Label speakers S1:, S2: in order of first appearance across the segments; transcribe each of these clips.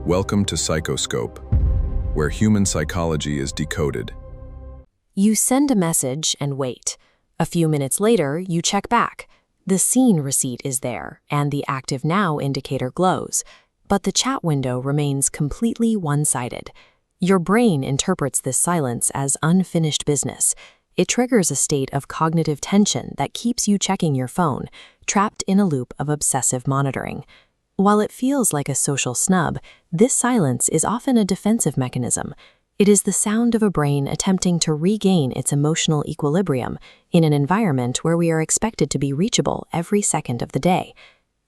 S1: Welcome to Psychoscope, where human psychology is decoded.
S2: You send a message and wait. A few minutes later, you check back. The seen receipt is there, and the active now indicator glows, but the chat window remains completely one-sided. Your brain interprets this silence as unfinished business. It triggers a state of cognitive tension that keeps you checking your phone, trapped in a loop of obsessive monitoring. While it feels like a social snub, this silence is often a defensive mechanism. It is the sound of a brain attempting to regain its emotional equilibrium in an environment where we are expected to be reachable every second of the day.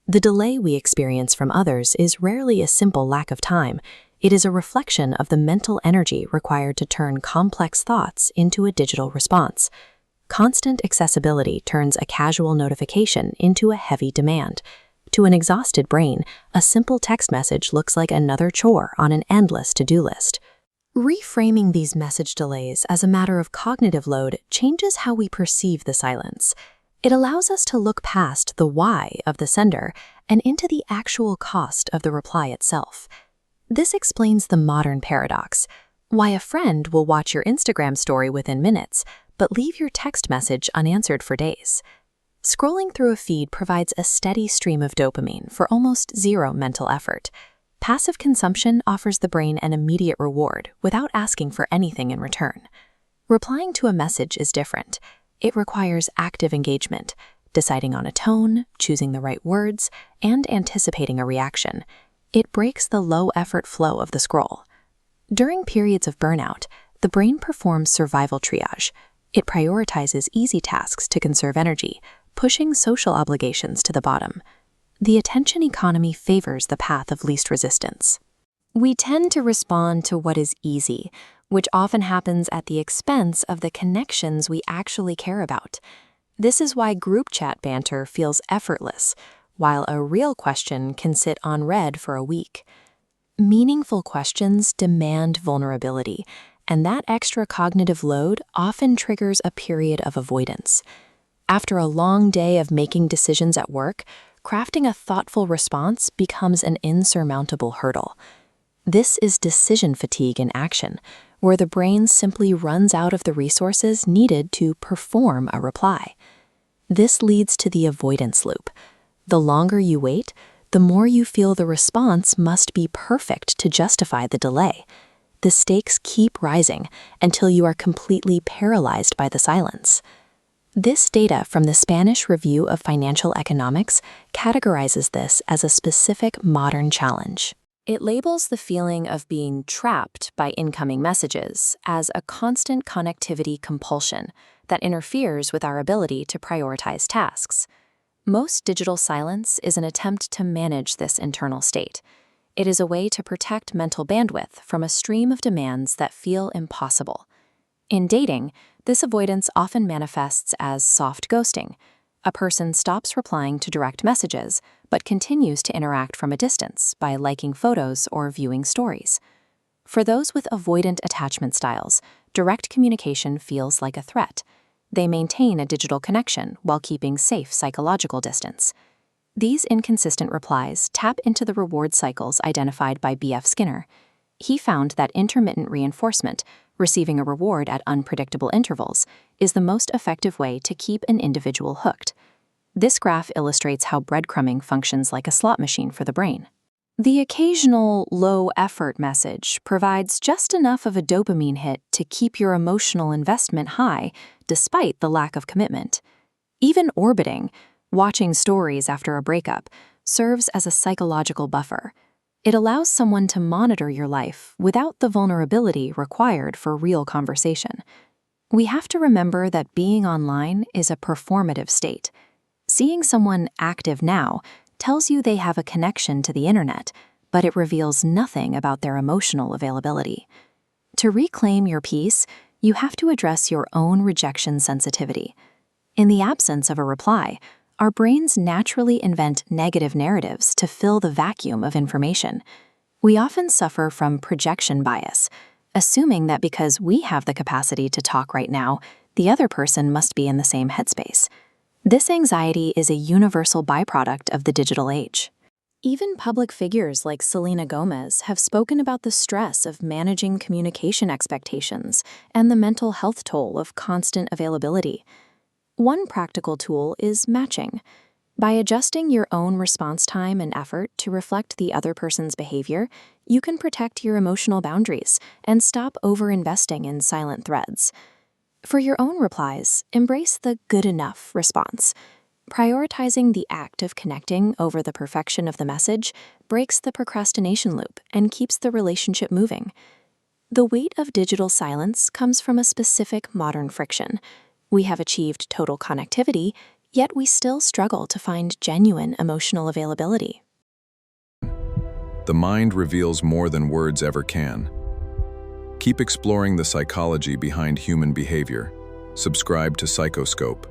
S2: The delay we experience from others is rarely a simple lack of time. It is a reflection of the mental energy required to turn complex thoughts into a digital response. Constant accessibility turns a casual notification into a heavy demand. To an exhausted brain, a simple text message looks like another chore on an endless to-do list. Reframing these message delays as a matter of cognitive load changes how we perceive the silence. It allows us to look past the why of the sender and into the actual cost of the reply itself. This explains the modern paradox: why a friend will watch your Instagram story within minutes, but leave your text message unanswered for days. Scrolling through a feed provides a steady stream of dopamine for almost zero mental effort. Passive consumption offers the brain an immediate reward without asking for anything in return. Replying to a message is different. It requires active engagement, deciding on a tone, choosing the right words, and anticipating a reaction. It breaks the low-effort flow of the scroll. During periods of burnout, the brain performs survival triage. It prioritizes easy tasks to conserve energy, pushing social obligations to the bottom. The attention economy favors the path of least resistance. We tend to respond to what is easy, which often happens at the expense of the connections we actually care about. This is why group chat banter feels effortless, while a real question can sit unread for a week. Meaningful questions demand vulnerability, and that extra cognitive load often triggers a period of avoidance. After a long day of making decisions at work, crafting a thoughtful response becomes an insurmountable hurdle. This is decision fatigue in action, where the brain simply runs out of the resources needed to perform a reply. This leads to the avoidance loop. The longer you wait, the more you feel the response must be perfect to justify the delay. The stakes keep rising until you are completely paralyzed by the silence. This data from the Spanish Review of Financial Economics categorizes this as a specific modern challenge. It labels the feeling of being trapped by incoming messages as a constant connectivity compulsion that interferes with our ability to prioritize tasks. Most digital silence is an attempt to manage this internal state. It is a way to protect mental bandwidth from a stream of demands that feel impossible. In dating, this avoidance often manifests as soft ghosting. A person stops replying to direct messages, but continues to interact from a distance by liking photos or viewing stories. For those with avoidant attachment styles, direct communication feels like a threat. They maintain a digital connection while keeping safe psychological distance. These inconsistent replies tap into the reward cycles identified by B.F. Skinner. He found that intermittent reinforcement, receiving a reward at unpredictable intervals, is the most effective way to keep an individual hooked. This graph illustrates how breadcrumbing functions like a slot machine for the brain. The occasional low-effort message provides just enough of a dopamine hit to keep your emotional investment high, despite the lack of commitment. Even orbiting, watching stories after a breakup, serves as a psychological buffer. It allows someone to monitor your life without the vulnerability required for real conversation. We have to remember that being online is a performative state. Seeing someone active now tells you they have a connection to the internet, but it reveals nothing about their emotional availability. To reclaim your peace, you have to address your own rejection sensitivity. In the absence of a reply, our brains naturally invent negative narratives to fill the vacuum of information. We often suffer from projection bias, assuming that because we have the capacity to talk right now, the other person must be in the same headspace. This anxiety is a universal byproduct of the digital age. Even public figures like Selena Gomez have spoken about the stress of managing communication expectations and the mental health toll of constant availability. One practical tool is matching. By adjusting your own response time and effort to reflect the other person's behavior, you can protect your emotional boundaries and stop over-investing in silent threads. For your own replies, embrace the good enough response. Prioritizing the act of connecting over the perfection of the message breaks the procrastination loop and keeps the relationship moving. The weight of digital silence comes from a specific modern friction. We have achieved total connectivity, yet we still struggle to find genuine emotional availability.
S1: The mind reveals more than words ever can. Keep exploring the psychology behind human behavior. Subscribe to Psychoscope.